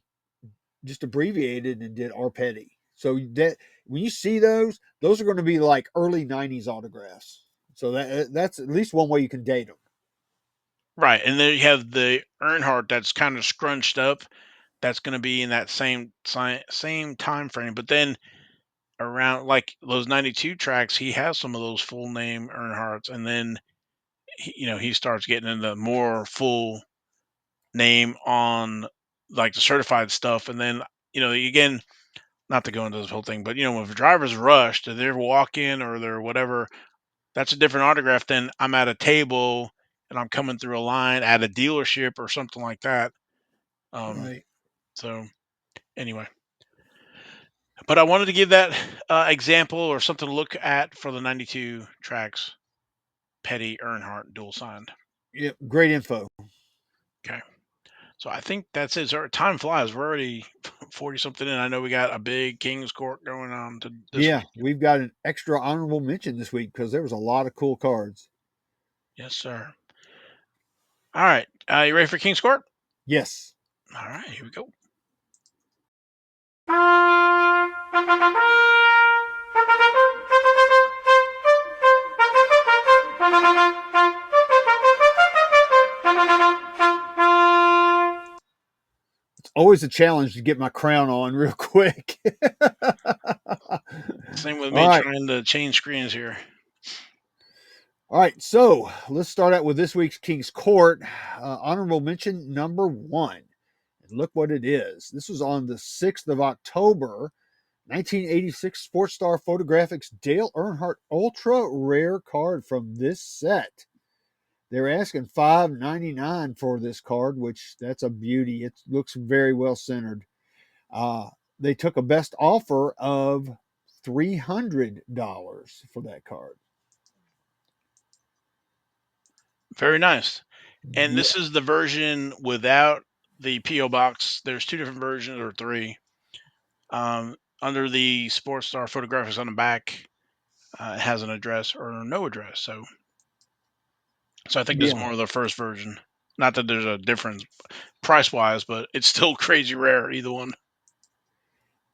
just abbreviated and did R Petty. So that when you see those are going to be like early 90s autographs. So that's at least one way you can date them. right, and then you have the Earnhardt that's kind of scrunched up. That's going to be in that same time frame, but then around like those 92 tracks, he has some of those full name Earnhardts, and then he starts getting into more full name on like the certified stuff, and then again, not to go into this whole thing, but if a driver's rushed, or they're walking or they're whatever, that's a different autograph than I'm at a table and I'm coming through a line at a dealership or something like that. Um, Right. so anyway, but I wanted to give that example or something to look at for the 92 tracks Petty Earnhardt dual signed. Yep. Great info. Okay. So I think that's it. So time flies. We're already 40 something in. I know we got a big King's Court going on this Yeah, week. we've got an extra honorable mention this week because there was a lot of cool cards. Yes, sir. All right. You ready for King's Court? Yes. All right. Here we go. It's always a challenge to get my crown on real quick. Same with All me right. trying to change screens here. All right. So let's start out with this week's King's Court. Honorable mention number 1. And look what it is. This was on the 6th of October, 1986 Sports Star Photographics Dale Earnhardt Ultra Rare card from this set. They're asking $5.99 for this card, which that's a beauty. It looks very well centered. Uh, they took a best offer of $300 for that card. Very nice. And Yeah, this is the version without the P.O. box. There's two different versions or three. Under the Sports Star Photographics on the back, it has an address or no address. So I think this is yeah, more of the first version. Not that there's a difference price wise, but it's still crazy rare either one.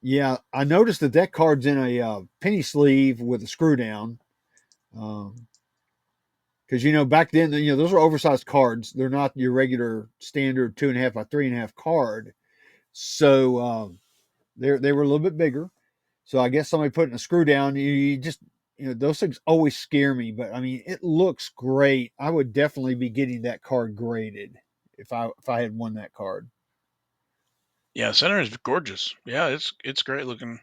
yeah. I noticed that card's in a penny sleeve with a screw down. Because back then, those were oversized cards. They're not your regular standard 2.5 by 3.5 card. So they were a little bit bigger. So I guess somebody putting a screw down, you just those things always scare me. But I mean, it looks great. I would definitely be getting that card graded if I had won that card. Yeah, center is gorgeous. Yeah, it's great looking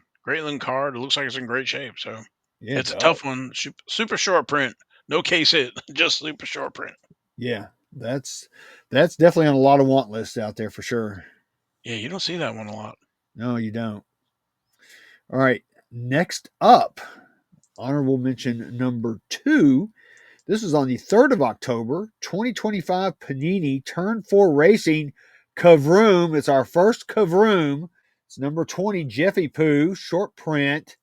card. It looks like it's in great shape. So Yeah, it it's a does. tough one. Super short print. No case hit. Just super short print. Yeah, that's definitely on a lot of want lists out there for sure. Yeah, you don't see that one a lot. No, you don't. All right, next up, honorable mention number 2. This is on the 3rd of October, 2025 Panini Turn 4 Racing Kavroom. It's our first Kavroom. It's number 20 Jeffy Poo, short print.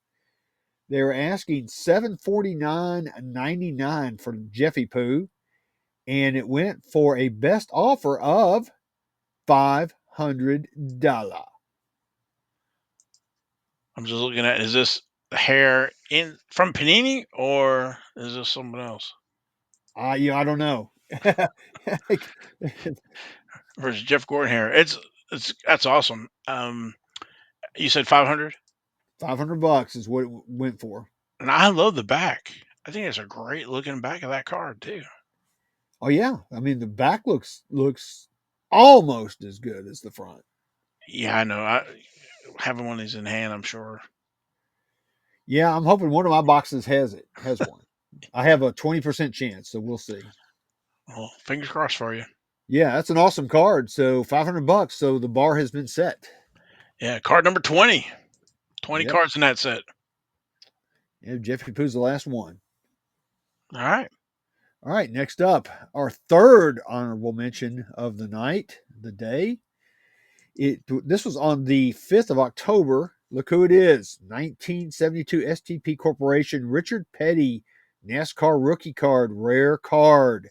They were asking $749.99 for Jeffy Poo, and it went for a best offer of $500. I'm just looking at, is this hair in from Panini or is this someone else? I don't know. Versus Jeff Gordon hair. It's that's awesome. You said 500, $500 is what it went for. and I love the back. I think it's a great looking back of that card too. Oh yeah, I mean the back looks almost as good as the front. Yeah, I know. Having one of these in hand, I'm sure. Yeah, I'm hoping one of my boxes has one. I have a 20% chance, so we'll see. Well, fingers crossed for you. Yeah, that's an awesome card. So $500. So the bar has been set. Yeah, card number 20. 20 Yep. cards in that set. Yeah, Jeffy Pooh's the last one. All right. All right, next up, our third honorable mention of the night, the day. This was on the 5th of October. Look who it is. 1972 STP Corporation Richard Petty NASCAR rookie card, rare card.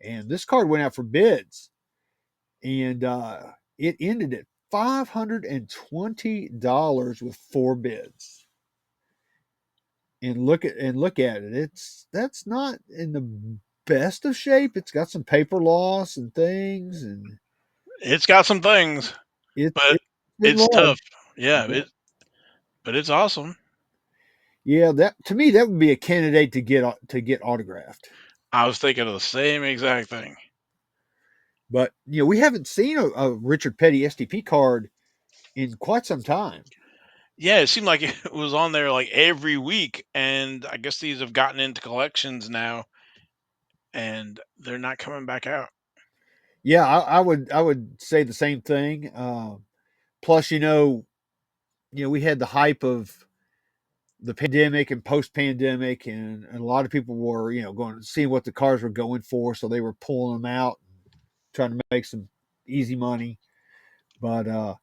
And this card went out for bids. And it ended at $520 with 4 bids. And look at it. That's not in the best of shape. It's got some paper loss and things, and It's got some things, but it's been it's tough. loved. Yeah, But but it's awesome. yeah, that to me that would be a candidate to get autographed. I was thinking of the same exact thing. But we haven't seen a Richard Petty STP card in quite some time. Yeah, it seemed like it was on there like every week, and I guess these have gotten into collections now, and they're not coming back out. Yeah, I would say the same thing. Plus, we had the hype of the pandemic and post pandemic, and a lot of people were going to see what the cars were going for, so they were pulling them out, trying to make some easy money. But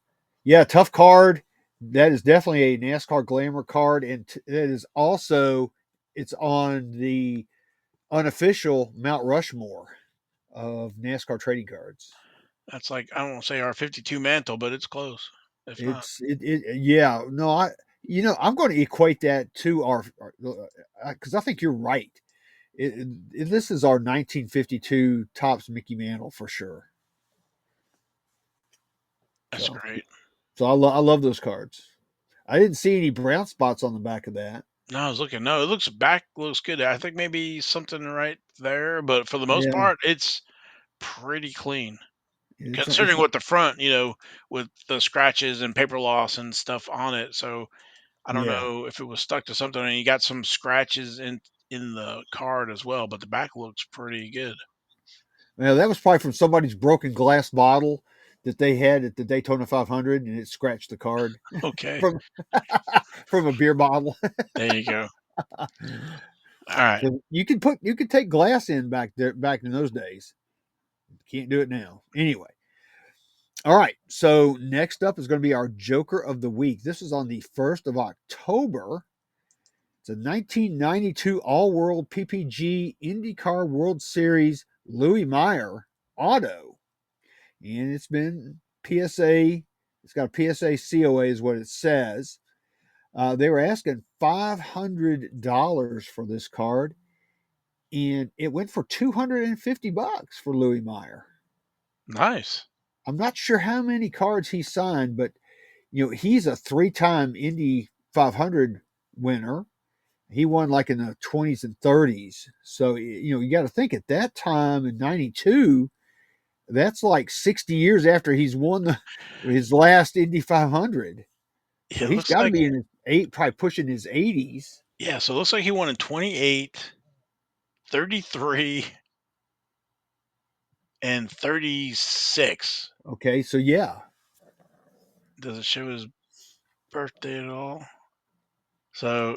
yeah, tough card. That is definitely a NASCAR Glamour card, and it is also it's on the unofficial Mount Rushmore of NASCAR trading cards. That's like, I don't want to say our 52 mantle, but it's close. If not, Yeah, no, I'm going to equate that to our because I think you're right. This is our 1952 Topps Mickey Mantle for sure. that's So great. I love those cards. I didn't see any brown spots on the back of that. No, I was looking. No, it looks good. I think maybe something right there, but for the most Yeah, part, it's pretty clean. it's Considering what the front, with the scratches and paper loss and stuff on it. So I don't yeah. know if it was stuck to something, and you got some scratches in the card as well, but the back looks pretty good. Well, that was probably from somebody's broken glass bottle that they had at the Daytona 500, and it scratched the card Okay, from from a beer bottle. there you go. All right. So you could take glass in back in those days. Can't do it now. Anyway. All right. So next up is going to be our Joker of the Week. This is on the 1st of October. It's a 1992 All World PPG IndyCar World Series Louis Meyer auto. And it's been PSA. It's got a PSA COA, is what it says. They were asking $500 for this card, and it went for $250 for Louis Meyer. Nice. I'm not sure how many cards he signed, but he's a 3-time Indy 500 winner. He won like in the 20s and 30s. So you got to think at that time in '92, that's like 60 years after he's won his last Indy 500. So It he's looks got to like be in his probably pushing his 80s. Yeah, so it looks like he won in 28, 33, and 36. Okay, so yeah, Does it show his birthday at all? So,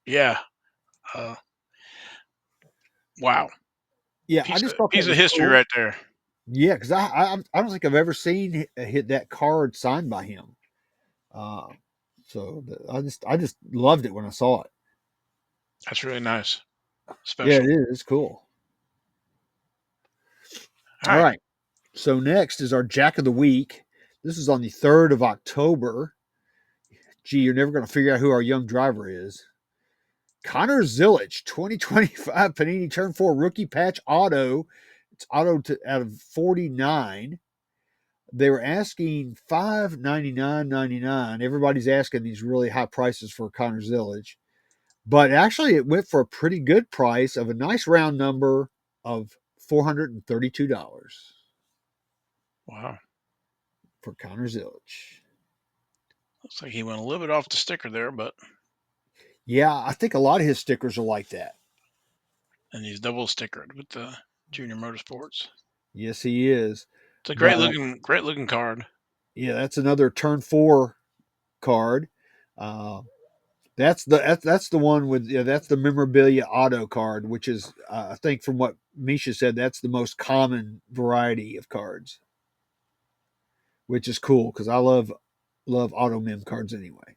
yeah. Uh, wow. yeah, I Piece of just thought that piece of was history cool. right there. Yeah, because I don't think I've ever seen hit that card signed by him. Uh, I just loved it when I saw it. That's really nice. Yeah, it Special. is. It's cool. All All right. right. So next is our Jack of the Week. This is on the 3rd of October. Gee, you're never going to figure out who our young driver is. Connor Zilisch, 2025 Panini Turn 4 Rookie Patch Auto. It's auto out of 49. They were asking $599.99. Everybody's asking these really high prices for Connor Zilisch. But actually, it went for a pretty good price of a nice round number of $432 Wow. for Connor Zilisch. Looks like he went a little bit off the sticker there, but Yeah, I think a lot of his stickers are like that. and he's double stickered with the Junior Motorsports. Yes, he is. It's a But great looking card. yeah, that's another turn 4 card. Uh, that's the one with that's the memorabilia auto card, which is I think from what Misha said, that's the most common variety of cards, which is cool because I love auto mem cards anyway.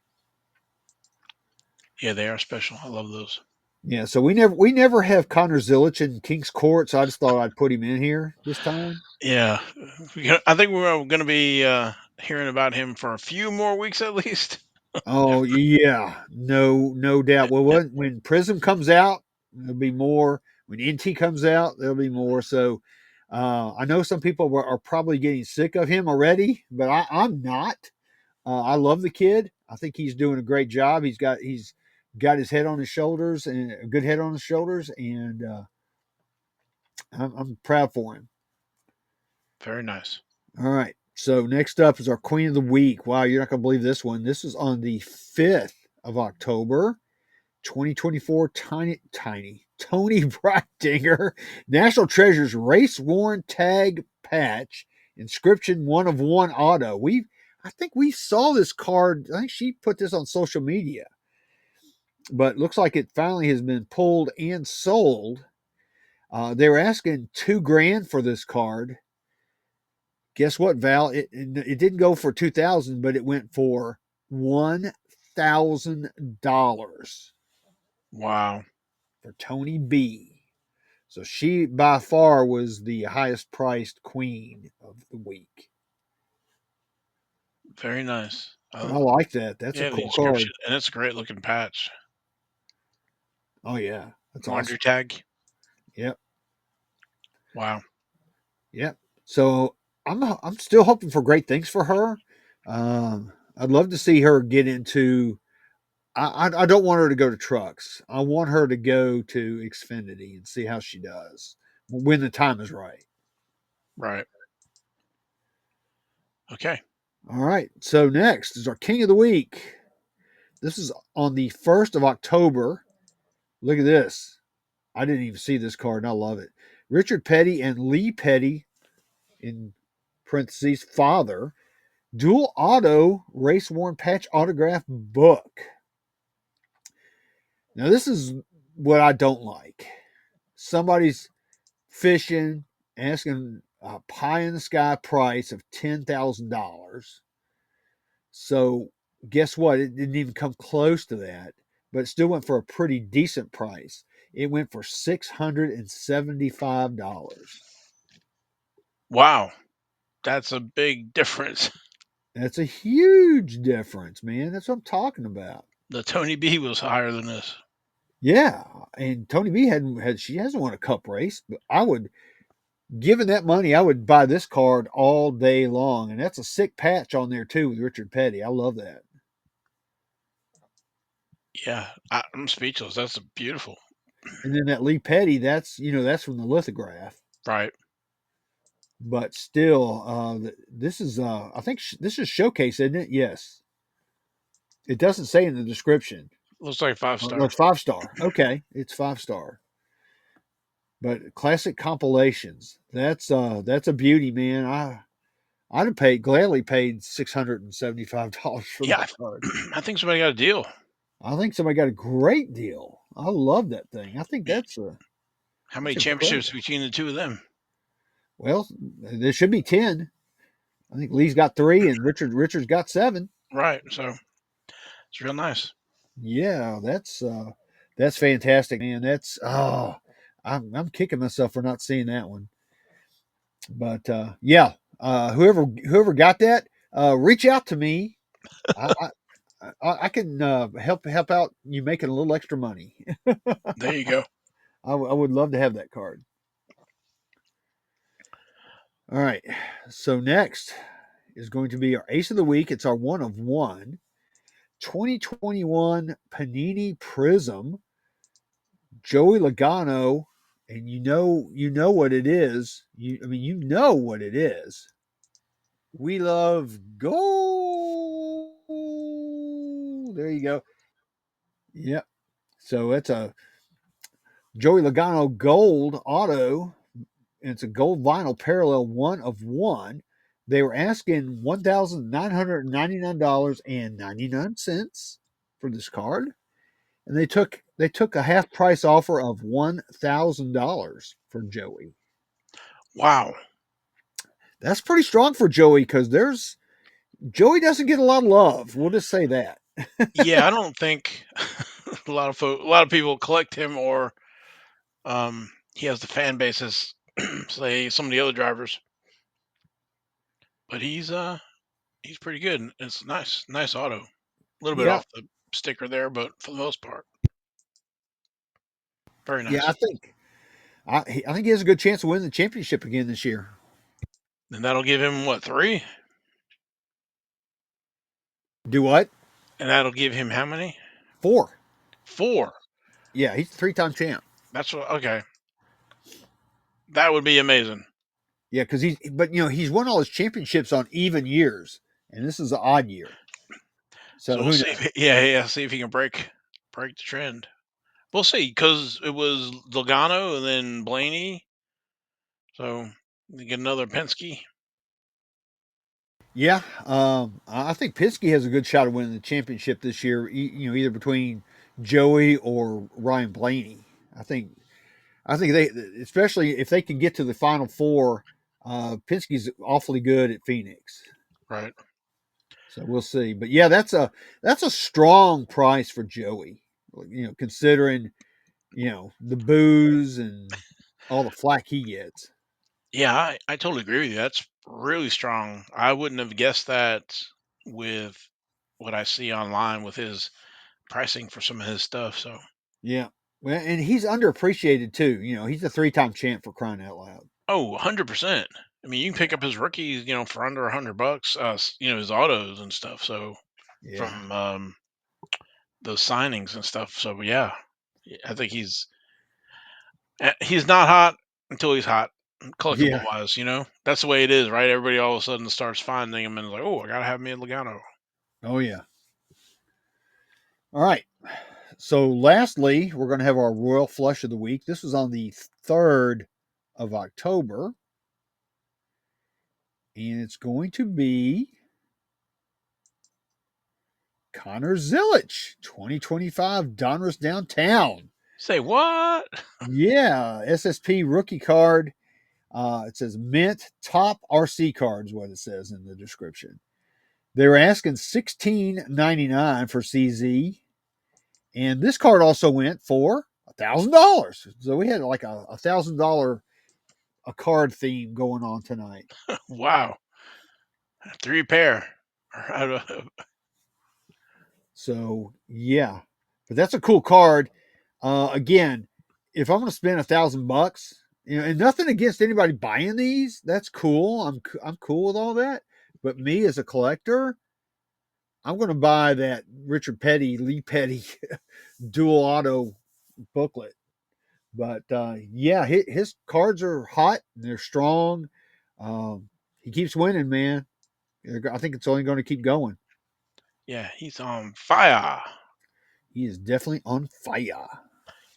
Yeah, they are special. I love those. Yeah, so we never have Connor Zilisch in King's Court, so I just thought I'd put him in here this time. Yeah, I think we're going to be hearing about him for a few more weeks at least. Oh yeah, no doubt. Well, when Prism comes out, there'll be more. When NT comes out, there'll be more. So I know some people are probably getting sick of him already, but I'm not. I love the kid. I think he's doing a great job. He's got his head on his shoulders and a good head on his shoulders, and I'm proud for him. Very nice. All right. So next up is our Queen of the Week. Wow, you're not going to believe this one. This is on the 5th of October, 2024. Tony Breitinger, National Treasures Race Worn Tag Patch, inscription 1 of 1 auto. I think we saw this card. I think she put this on social media, but looks like it finally has been pulled and sold. They were asking $2,000 for this card. Guess what, Val? It didn't go for 2,000, but it went for $1,000 Wow. for Tony B. So she by far was the highest priced queen of the week. Very nice. But I like that. That's a Yeah, the cool card. inscription, and it's a great looking patch. Oh yeah, that's Laundry awesome. tag. Yep, Wow. yep. So I'm still hoping for great things for her. I'd love to see her get into. I don't want her to go to Trucks. I want her to go to Xfinity and see how she does when the time is right. Right. Okay. All right. So next is our King of the Week. This is on the 1st of October. Look at this. I didn't even see this card and I love it. Richard Petty and Lee Petty, in parentheses, father, dual auto race worn patch autograph book. Now, this is what I don't like. Somebody's fishing, asking a pie in the sky price of $10,000. So, guess what? It didn't even come close to that, but it still went for a pretty decent price. It went for $675. Wow. That's a big difference. That's a huge difference, man. That's what I'm talking about. The Tony B was higher than this. Yeah, and Tony B she hasn't won a cup race, but I would, given that money, I would buy this card all day long, and that's a sick patch on there too with Richard Petty. I love that. Yeah, I'm speechless. That's beautiful. And then that Lee Petty, that's from the lithograph, Right. but still, this is I think this is Showcase, isn't it? Yes, it doesn't say in the description. Looks like 5 star. No, it's 5-star. Okay, it's 5-star. But classic compilations, that's a beauty, man. I'd have gladly paid $675 for Yeah, that card. I think somebody got a deal. I think somebody got a great deal. I love that thing. I think that's How many incredible. championships between the two of them? Well, there should be 10. I think Lee's got 3 and Richard's got 7. Right. So it's real nice. Yeah, that's fantastic, man. I'm kicking myself for not seeing that one. But yeah, whoever got that, reach out to me. I I can help out you making a little extra money. There you go. I would love to have that card. All right. So next is going to be our Ace of the Week. It's our 1 of 1. 2021 Panini Prism, Joey Logano, and you know what it is. You know what it is. We love gold. There you go. Yep. So it's a Joey Logano gold auto, and it's a gold vinyl parallel 1 of 1. They were asking $1,999.99 for this card, and they took a half price offer of $1,000 for Joey. Wow. That's pretty strong for Joey because Joey doesn't get a lot of love. We'll just say that. Yeah, I don't think a lot of people collect him, or he has the fan base as say some of the other drivers. But he's pretty good. And it's nice auto. A little bit Yeah, off the sticker there, but for the most part, very yeah. I nice. think I think he has a good chance to win the championship again this year. And that'll give him what, 3? Do what? And that'll give him how many? 4. 4. Yeah, he's a 3-time champ. That's what. Okay, that would be amazing. Yeah, because he's won all his championships on even years, and this is an odd year. So So we'll who see. knows? Yeah. See if he can break the trend. We'll see, because it was Logano and then Blaney. So we get another Penske. Yeah, I think Penske has a good shot of winning the championship this year. Either between Joey or Ryan Blaney. I think they, especially if they can get to the final 4. Penske's awfully good at Phoenix, Right. so we'll see. But yeah, that's a strong price for Joey. Considering the booze and all the flack he gets. Yeah, I totally agree with you. That's really strong. I wouldn't have guessed that with what I see online with his pricing for some of his stuff. So, Yeah. Well, and he's underappreciated too. He's a 3-time champ for crying out loud. oh, 100%. I mean, you can pick up his rookies, for under $100, his autos and stuff. So Yeah. from those signings and stuff. So yeah, I think he's not hot until he's hot, collectible Yeah. wise. That's the way it is, right? Everybody all of a sudden starts finding him and is like, oh, I gotta have me a Logano. Oh yeah. All right. So lastly, we're going to have our Royal Flush of the Week. This was on the 3rd of October. And it's going to be Connor Zilisch, 2025 Donruss Downtown. Say what? Yeah, SSP rookie card. It says mint top RC cards, what it says in the description. They were asking $16.99 for CZ, and this card also went for $1,000. So we had like a $1,000 a card theme going on tonight. Wow, 3 pair. I don't- So yeah, but that's a cool card. Again, if I'm going to spend $1,000, and nothing against anybody buying these, that's cool. I'm cool with all that. But me as a collector, I'm going to buy that Richard Petty, Lee Petty dual auto booklet. But yeah, his cards are hot and they're strong. He keeps winning, man. I think it's only going to keep going. Yeah, he's on fire. He is definitely on fire.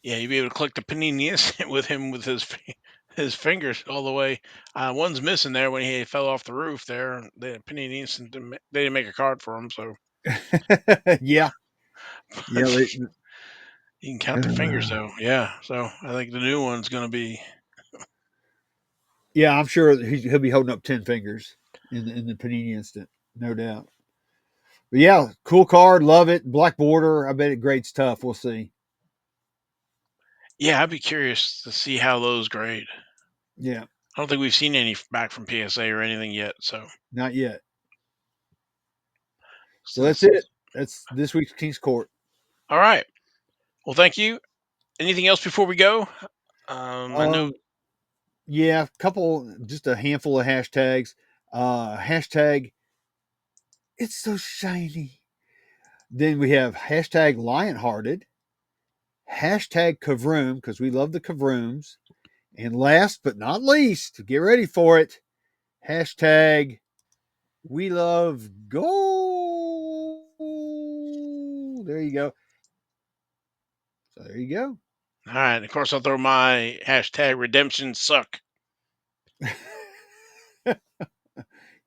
Yeah, you'd be able to collect the Panini Instant with him with his fingers all the way. One's missing there when he fell off the roof there. The Panini Instant they didn't make a card for him, so Yeah, yeah. you can count the fingers though. Yeah, so I think the new one's gonna be. Yeah, I'm sure he'll be holding up 10 fingers in the Panini Instant, no doubt. But yeah, cool card, love it. Black border. I bet it grades tough. We'll see. Yeah, I'd be curious to see how those grade. Yeah, I don't think we've seen any back from PSA or anything yet. So, not yet. So so that's this it. is That's this week's King's Court. all right. Well, thank you. Anything else before we go? I know. Um, yeah, just a handful of hashtags. Hashtag, it's so shiny. Then we have hashtag Lionhearted, hashtag Kavroom, because we love the Kavrooms. And last but not least, get ready for it, hashtag We Love Gold. There you go. So there you go. All right. Of course, I'll throw my hashtag redemption suck.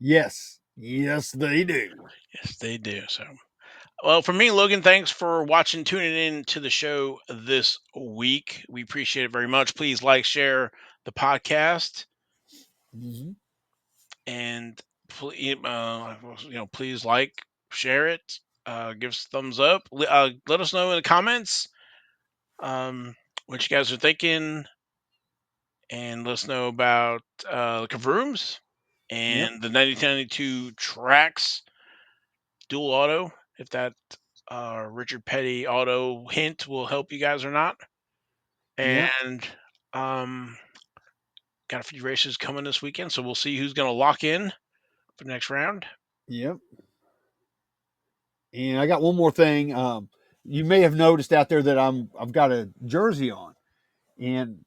Yes. Yes, they do. Yes, they do. So, well, for me, Logan, thanks for watching, tuning in to the show this week. We appreciate it very much. Please like, share the podcast, Mhm. and please like, share it, give us a thumbs up. Let us know in the comments what you guys are thinking, and let us know about the Kavrooms Yep. and the 1992 Traks dual auto. If that Richard Petty auto hint will help you guys or not. Yep. And um, got a few races coming this weekend, so we'll see who's going to lock in for the next round. Yep. And I got one more thing. You may have noticed out there that I've got a jersey on, and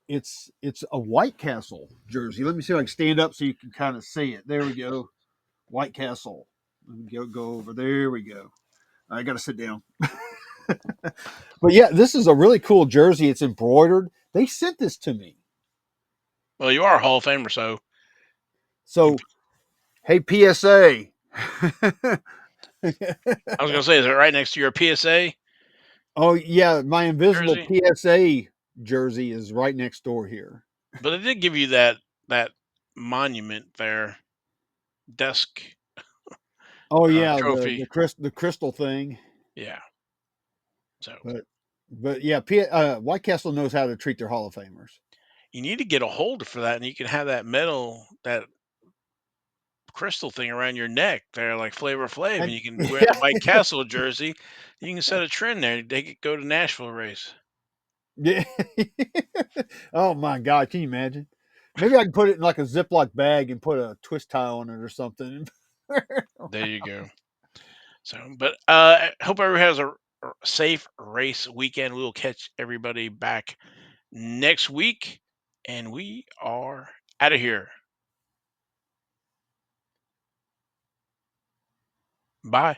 it's a White Castle jersey. Let me see if I can stand up so you can kind of see it. There we go, White Castle. Let me go over. There we go. I got to sit down. But yeah, this is a really cool jersey. It's embroidered. They sent this to me. Well, you are a Hall of Famer, so So, hey, PSA. I was going to say, is it right next to your PSA Oh yeah, my invisible jersey? PSA jersey is right next door here. But it did give you that monument there, desk Oh yeah, trophy. the crystal thing. Yeah. So But yeah, White Castle knows how to treat their Hall of Famers. you need to get a holder for that, and you can have that metal, that crystal thing around your neck there, like Flavor Flav, and And you can wear the White Castle jersey. You can set a trend there. They could go to Nashville race. yeah. Oh my God, can you imagine? Maybe I can put it in like a Ziploc bag and put a twist tie on it or something. There you go. So, but I hope everyone has a safe race weekend. We will catch everybody back next week, and we are out of here. Bye.